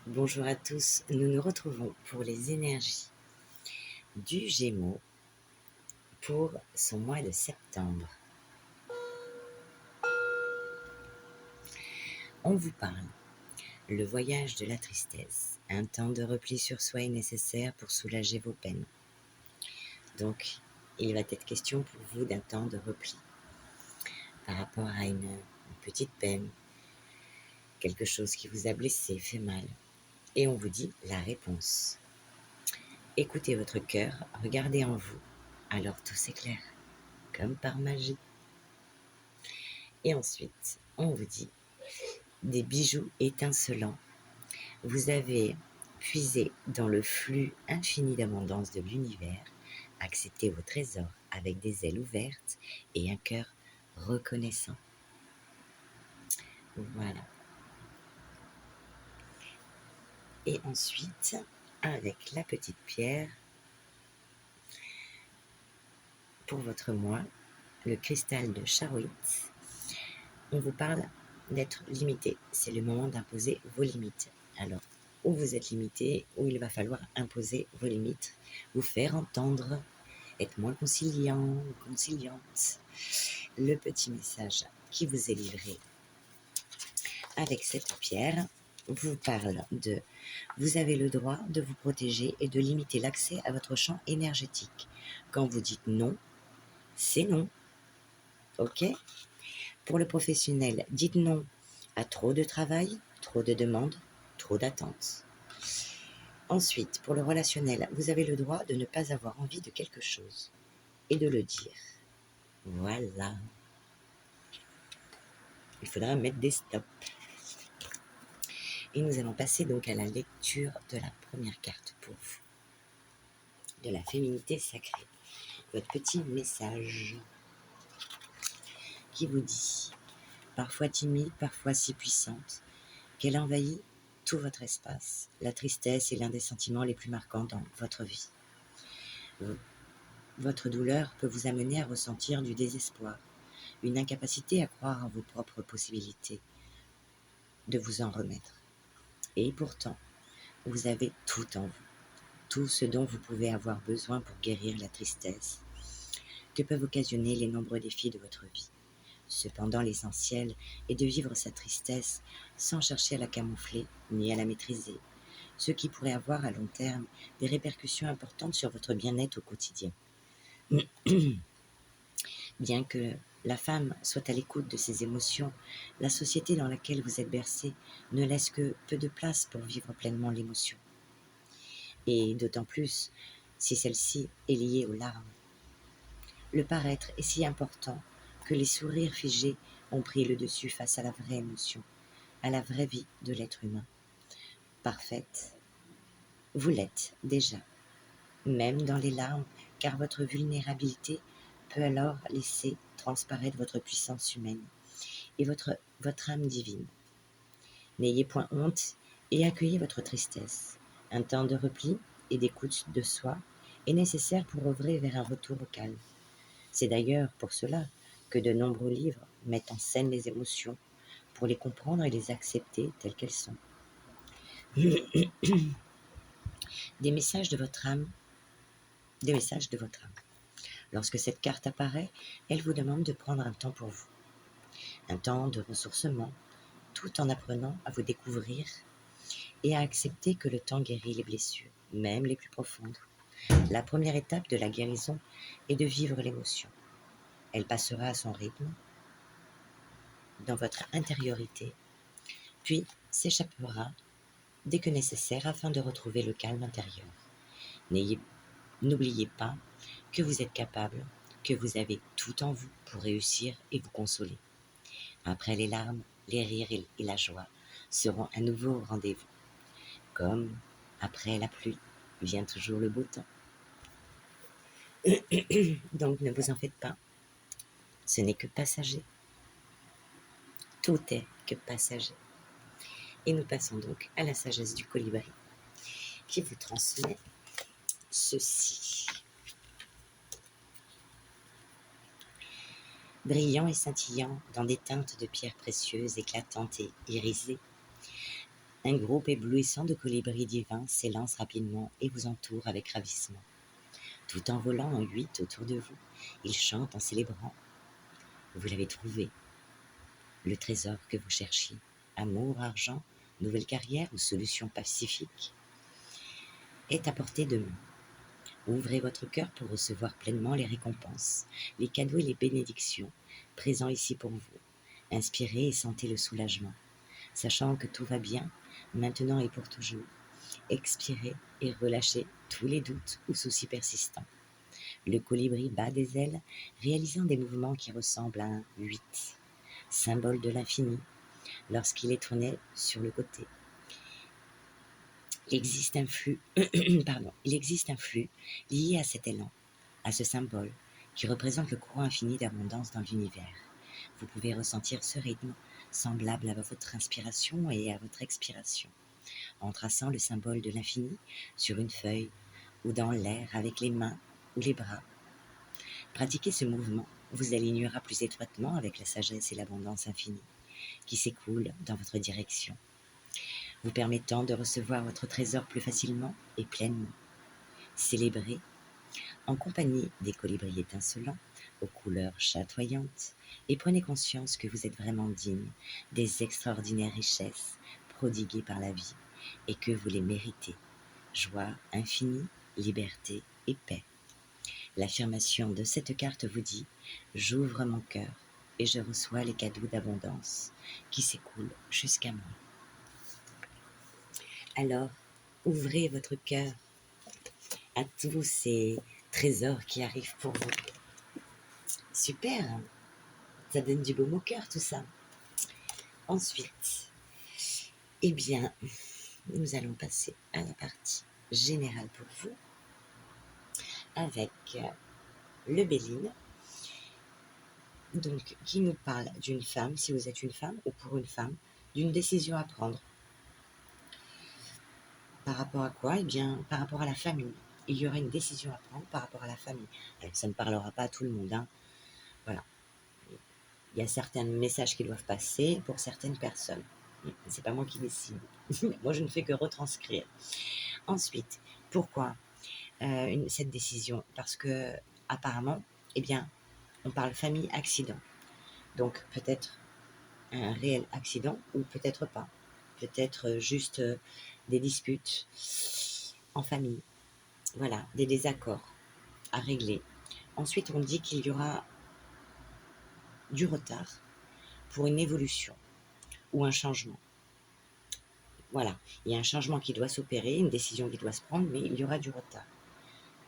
Bonjour à tous, nous nous retrouvons pour les énergies du Gémeaux pour son mois de septembre. On vous parle, le voyage de la tristesse, un temps de repli sur soi est nécessaire pour soulager vos peines. Donc, il va être question pour vous d'un temps de repli par rapport à une petite peine, quelque chose qui vous a blessé, fait mal. Et on vous dit la réponse. Écoutez votre cœur, regardez en vous, alors tout s'éclaire, comme par magie. Et ensuite, on vous dit des bijoux étincelants. Vous avez puisé dans le flux infini d'abondance de l'univers, acceptez vos trésors avec des ailes ouvertes et un cœur reconnaissant. Voilà. Et ensuite, avec la petite pierre, pour votre mois, le cristal de Charoït, on vous parle d'être limité. C'est le moment d'imposer vos limites. Alors, où vous êtes limité, où il va falloir imposer vos limites, vous faire entendre, être moins conciliant ou conciliante. Le petit message qui vous est livré avec cette pierre vous parle de vous avez le droit de vous protéger et de limiter l'accès à votre champ énergétique. Quand vous dites non, c'est non. Ok ? Pour le professionnel, dites non à trop de travail, trop de demandes, trop d'attentes. Ensuite, pour le relationnel, vous avez le droit de ne pas avoir envie de quelque chose et de le dire. Voilà. Il faudra mettre des stops. Et nous allons passer donc à la lecture de la première carte pour vous, de la féminité sacrée. Votre petit message qui vous dit, parfois timide, parfois si puissante, qu'elle envahit tout votre espace. La tristesse est l'un des sentiments les plus marquants dans votre vie. Votre douleur peut vous amener à ressentir du désespoir, une incapacité à croire en vos propres possibilités de vous en remettre. Et pourtant, vous avez tout en vous, tout ce dont vous pouvez avoir besoin pour guérir la tristesse que peuvent occasionner les nombreux défis de votre vie. Cependant, l'essentiel est de vivre sa tristesse sans chercher à la camoufler ni à la maîtriser, ce qui pourrait avoir à long terme des répercussions importantes sur votre bien-être au quotidien. Bien que la femme soit à l'écoute de ses émotions, la société dans laquelle vous êtes bercé ne laisse que peu de place pour vivre pleinement l'émotion. Et d'autant plus si celle-ci est liée aux larmes. Le paraître est si important que les sourires figés ont pris le dessus face à la vraie émotion, à la vraie vie de l'être humain. Parfaite, vous l'êtes déjà, même dans les larmes, car votre vulnérabilité peut alors laisser transparaître votre puissance humaine et votre âme divine. N'ayez point honte et accueillez votre tristesse. Un temps de repli et d'écoute de soi est nécessaire pour œuvrer vers un retour au calme. C'est d'ailleurs pour cela que de nombreux livres mettent en scène les émotions pour les comprendre et les accepter telles qu'elles sont. Des messages de votre âme. Lorsque cette carte apparaît, elle vous demande de prendre un temps pour vous. Un temps de ressourcement, tout en apprenant à vous découvrir et à accepter que le temps guérit les blessures, même les plus profondes. La première étape de la guérison est de vivre l'émotion. Elle passera à son rythme, dans votre intériorité, puis s'échappera dès que nécessaire afin de retrouver le calme intérieur. N'oubliez pas que vous êtes capable, que vous avez tout en vous pour réussir et vous consoler. Après les larmes, les rires et la joie seront à nouveau au rendez-vous. Comme après la pluie vient toujours le beau temps. Donc ne vous en faites pas, ce n'est que passager. Tout est que passager. Et nous passons donc à la sagesse du colibri qui vous transmet ceci. Brillant et scintillant dans des teintes de pierres précieuses, éclatantes et irisées, Un groupe éblouissant de colibris divins s'élance rapidement et vous entoure avec ravissement. Tout en volant en 8 autour de vous, ils chantent en célébrant. Vous l'avez trouvé, le trésor que vous cherchiez. Amour, argent, nouvelle carrière ou solution pacifique est à portée de main. Ouvrez votre cœur pour recevoir pleinement les récompenses, les cadeaux et les bénédictions présents ici pour vous. Inspirez et sentez le soulagement, sachant que tout va bien, maintenant et pour toujours. Expirez et relâchez tous les doutes ou soucis persistants. Le colibri bat des ailes, réalisant des mouvements qui ressemblent à un 8, symbole de l'infini, lorsqu'il est tourné sur le côté. Il existe un flux, lié à cet élan, à ce symbole, qui représente le courant infini d'abondance dans l'univers. Vous pouvez ressentir ce rythme, semblable à votre inspiration et à votre expiration, en traçant le symbole de l'infini sur une feuille ou dans l'air avec les mains ou les bras. Pratiquez ce mouvement vous alignera plus étroitement avec la sagesse et l'abondance infinie qui s'écoulent dans votre direction, vous permettant de recevoir votre trésor plus facilement et pleinement. Célébrez en compagnie des colibris étincelants aux couleurs chatoyantes et prenez conscience que vous êtes vraiment digne des extraordinaires richesses prodiguées par la vie et que vous les méritez. Joie infinie, liberté et paix. L'affirmation de cette carte vous dit « J'ouvre mon cœur et je reçois les cadeaux d'abondance qui s'écoulent jusqu'à moi. » Alors, ouvrez votre cœur à tous ces trésors qui arrivent pour vous. Super, ça donne du baume au cœur tout ça. Ensuite, eh bien, nous allons passer à la partie générale pour vous avec le Béline, donc qui nous parle d'une femme, si vous êtes une femme ou pour une femme, d'une décision à prendre. Par rapport à quoi? Eh bien, par rapport à la famille. Il y aura une décision à prendre par rapport à la famille. Alors, ça ne parlera pas à tout le monde, hein. Voilà. Il y a certains messages qui doivent passer pour certaines personnes. C'est pas moi qui décide. Moi, je ne fais que retranscrire. Ensuite, pourquoi cette décision? Parce que, apparemment, eh bien, on parle famille accident. Donc, peut-être un réel accident ou peut-être pas. Peut-être juste des disputes en famille. Voilà, des désaccords à régler. Ensuite, on dit qu'il y aura du retard pour une évolution ou un changement. Voilà, il y a un changement qui doit s'opérer, une décision qui doit se prendre, mais il y aura du retard.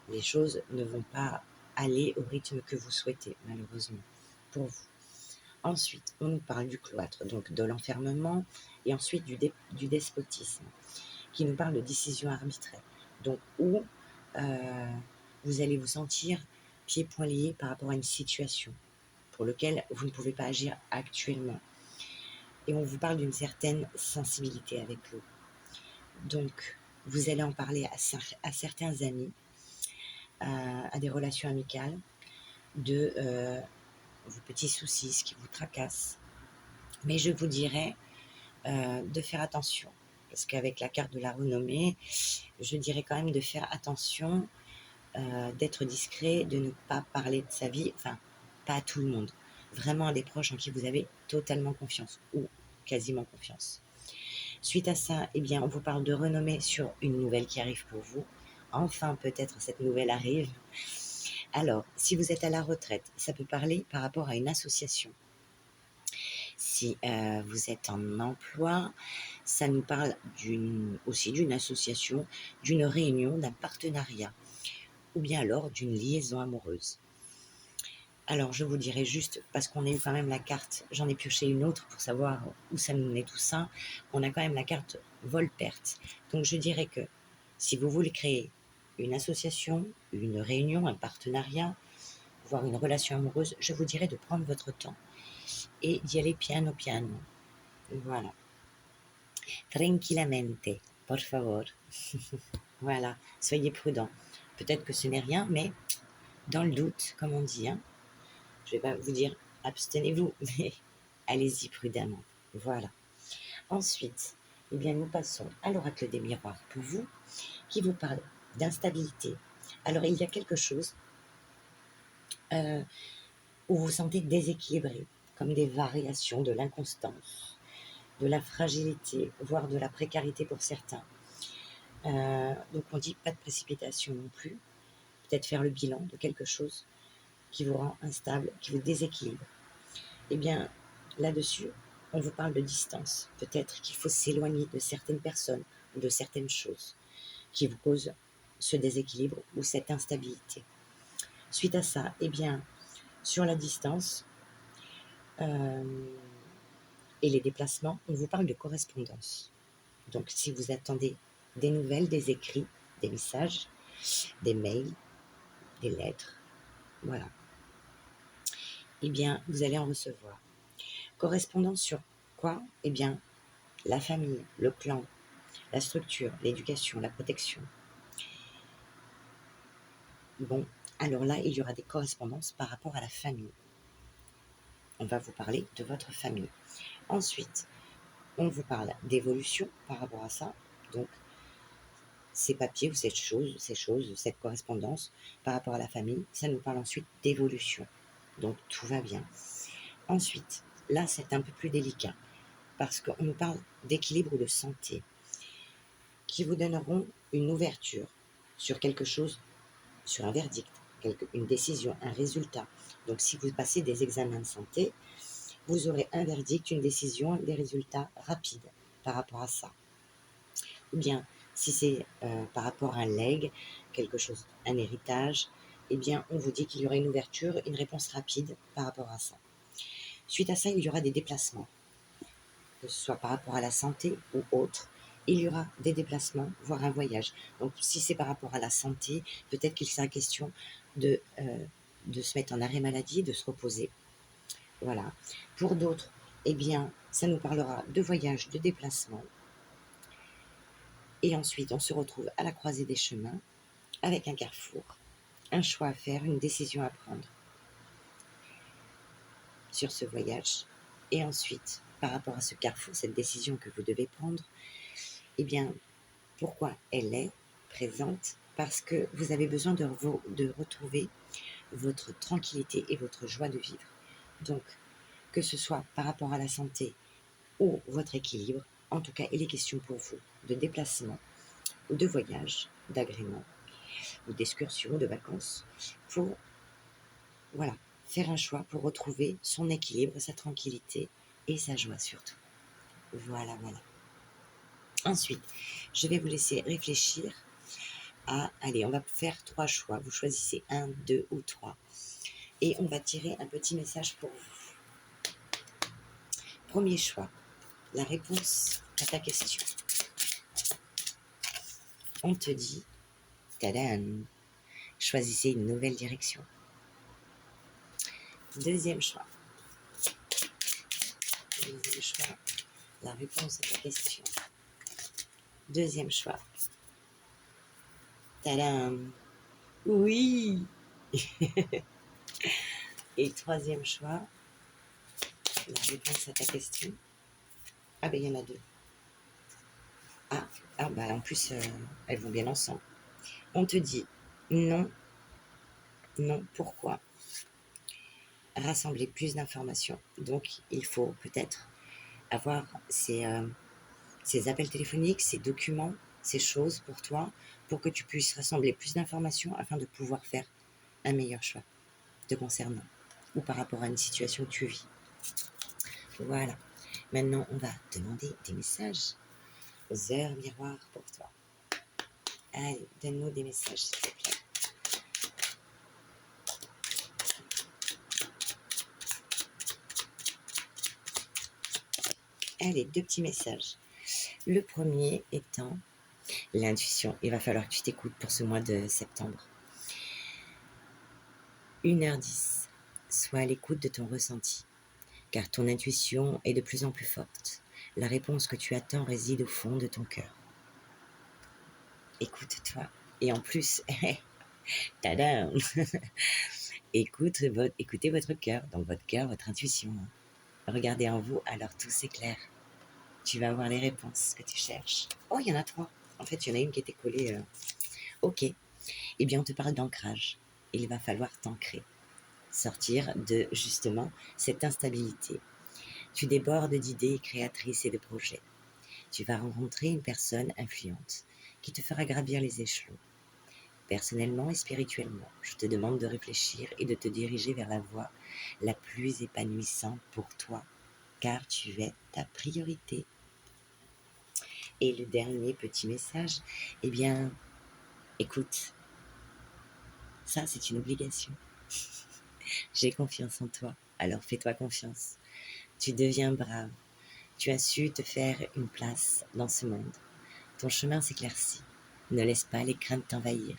Les choses ne vont pas aller au rythme que vous souhaitez, malheureusement, pour vous. Ensuite, on nous parle du cloître, donc de l'enfermement, et ensuite du despotisme, qui nous parle de décision arbitraire. Donc, où vous allez vous sentir pieds-poings liés par rapport à une situation pour laquelle vous ne pouvez pas agir actuellement. Et on vous parle d'une certaine sensibilité avec l'eau. Donc, vous allez en parler à certains amis, à des relations amicales, de vos petits soucis, ce qui vous tracasse. Mais je vous dirais de faire attention, parce qu'avec la carte de la renommée, je dirais quand même de faire attention, d'être discret, de ne pas parler de sa vie, enfin, pas à tout le monde, vraiment à des proches en qui vous avez totalement confiance, ou quasiment confiance. Suite à ça, eh bien, on vous parle de renommée sur une nouvelle qui arrive pour vous. Enfin, peut-être cette nouvelle arrive. Alors, si vous êtes à la retraite, ça peut parler par rapport à une association. Si vous êtes en emploi, ça nous parle aussi d'une association, d'une réunion, d'un partenariat, ou bien alors d'une liaison amoureuse. Alors, je vous dirais juste, parce qu'on a eu quand même la carte, j'en ai pioché une autre pour savoir où ça nous menait tout ça, on a quand même la carte vol-perte. Donc, je dirais que si vous voulez créer une association, une réunion, un partenariat, voire une relation amoureuse, je vous dirais de prendre votre temps et d'y aller piano piano. Voilà. Tranquillamente, por favor. Voilà, soyez prudents. Peut-être que ce n'est rien, mais dans le doute, comme on dit, hein, je ne vais pas vous dire abstenez-vous, mais allez-y prudemment. Voilà. Ensuite, Eh bien, nous passons à l'oracle des miroirs pour vous, qui vous parle d'instabilité. Alors, il y a quelque chose euh, où vous vous sentez déséquilibré, comme des variations de l'inconstance, de la fragilité, voire de la précarité pour certains. Donc, on dit pas de précipitation non plus. Peut-être faire le bilan de quelque chose qui vous rend instable, qui vous déséquilibre. Eh bien, là-dessus, on vous parle de distance. Peut-être qu'il faut s'éloigner de certaines personnes ou de certaines choses qui vous causent ce déséquilibre ou cette instabilité. Suite à ça, eh bien, sur la distance et les déplacements, on vous parle de correspondance. Donc, si vous attendez des nouvelles, des écrits, des messages, des mails, des lettres, voilà, eh bien, vous allez en recevoir. Correspondance sur quoi? Eh bien, la famille, le clan, la structure, l'éducation, la protection. Bon, alors là, il y aura des correspondances par rapport à la famille. On va vous parler de votre famille. Ensuite, on vous parle d'évolution par rapport à ça. Donc, ces papiers ou ces choses, cette correspondance par rapport à la famille, ça nous parle ensuite d'évolution. Donc, tout va bien. Ensuite, là, c'est un peu plus délicat parce qu'on nous parle d'équilibre ou de santé qui vous donneront une ouverture sur quelque chose, sur un verdict, une décision, un résultat. Donc, si vous passez des examens de santé, vous aurez un verdict, une décision, des résultats rapides par rapport à ça. Ou bien, si c'est par rapport à un legs, quelque chose, un héritage, eh bien, on vous dit qu'il y aura une ouverture, une réponse rapide par rapport à ça. Suite à ça, il y aura des déplacements, que ce soit par rapport à la santé ou autre. Il y aura des déplacements, voire un voyage. Donc, si c'est par rapport à la santé, peut-être qu'il sera question de se mettre en arrêt maladie, de se reposer. Voilà. Pour d'autres, eh bien, ça nous parlera de voyage, de déplacement. Et ensuite, on se retrouve à la croisée des chemins, avec un carrefour, un choix à faire, une décision à prendre sur ce voyage. Et ensuite, par rapport à ce carrefour, cette décision que vous devez prendre, eh bien, pourquoi elle est présente? Parce que vous avez besoin de retrouver votre tranquillité et votre joie de vivre. Donc, que ce soit par rapport à la santé ou votre équilibre, en tout cas, il est question pour vous de déplacement ou de voyage, d'agrément ou d'excursion, de vacances, pour voilà, faire un choix pour retrouver son équilibre, sa tranquillité et sa joie surtout. Voilà, voilà. Ensuite, je vais vous laisser réfléchir à, allez, on va faire 3 choix. Vous choisissez 1, 2 ou 3. Et on va tirer un petit message pour vous. Premier choix, la réponse à ta question. On te dit, tadam, choisissez une nouvelle direction. Deuxième choix. Deuxième choix, la réponse à ta question. Deuxième choix. Tadam! Oui! Et troisième choix, la réponse à ta question. Ah ben il y en a deux. Ah bah en plus elles vont bien ensemble. On te dit non, non, pourquoi? Rassembler plus d'informations. Donc il faut peut-être avoir ces appels téléphoniques, ces documents, ces choses pour toi, pour que tu puisses rassembler plus d'informations afin de pouvoir faire un meilleur choix te concernant ou par rapport à une situation que tu vis. Voilà. Maintenant, on va demander des messages aux heures miroirs pour toi. Allez, donne-nous des messages, s'il te plaît. Allez, 2 petits messages. Le premier étant l'intuition. Il va falloir que tu t'écoutes pour ce mois de septembre. 1h10. Sois à l'écoute de ton ressenti, car ton intuition est de plus en plus forte. La réponse que tu attends réside au fond de ton cœur. Écoute-toi. Et en plus, tadam, écoutez votre cœur, donc votre cœur, votre intuition. Regardez en vous, alors tout s'éclaire. tu vas avoir les réponses que tu cherches. Oh, il y en a 3. En fait, il y en a une qui était collée. Ok. Eh bien, on te parle d'ancrage. Il va falloir t'ancrer. Sortir de, justement, cette instabilité. Tu débordes d'idées créatrices et de projets. Tu vas rencontrer une personne influente qui te fera gravir les échelons. Personnellement et spirituellement, je te demande de réfléchir et de te diriger vers la voie la plus épanouissante pour toi, car tu es ta priorité. Et le dernier petit message, eh bien, écoute, ça c'est une obligation. J'ai confiance en toi, alors fais-toi confiance. Tu deviens brave, tu as su te faire une place dans ce monde. Ton chemin s'éclaircit, ne laisse pas les craintes t'envahir.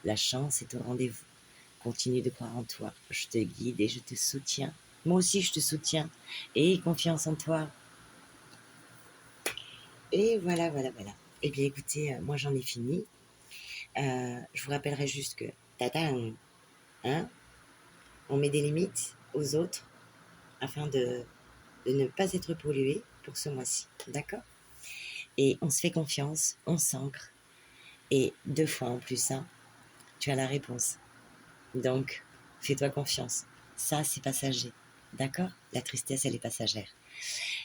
La chance est au rendez-vous. Continue de croire en toi, je te guide et je te soutiens. Moi aussi je te soutiens. Et confiance en toi. Et voilà, voilà, voilà. Eh bien écoutez, moi j'en ai fini. Je vous rappellerai juste que, tadam, hein, on met des limites aux autres afin de ne pas être pollué pour ce mois-ci. D'accord? Et on se fait confiance, on s'ancre. Et 2 fois en plus, hein, tu as la réponse. Donc, fais-toi confiance. Ça, c'est passager. D'accord? La tristesse, elle est passagère.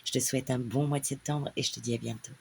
Je te souhaite un bon mois de septembre et je te dis à bientôt.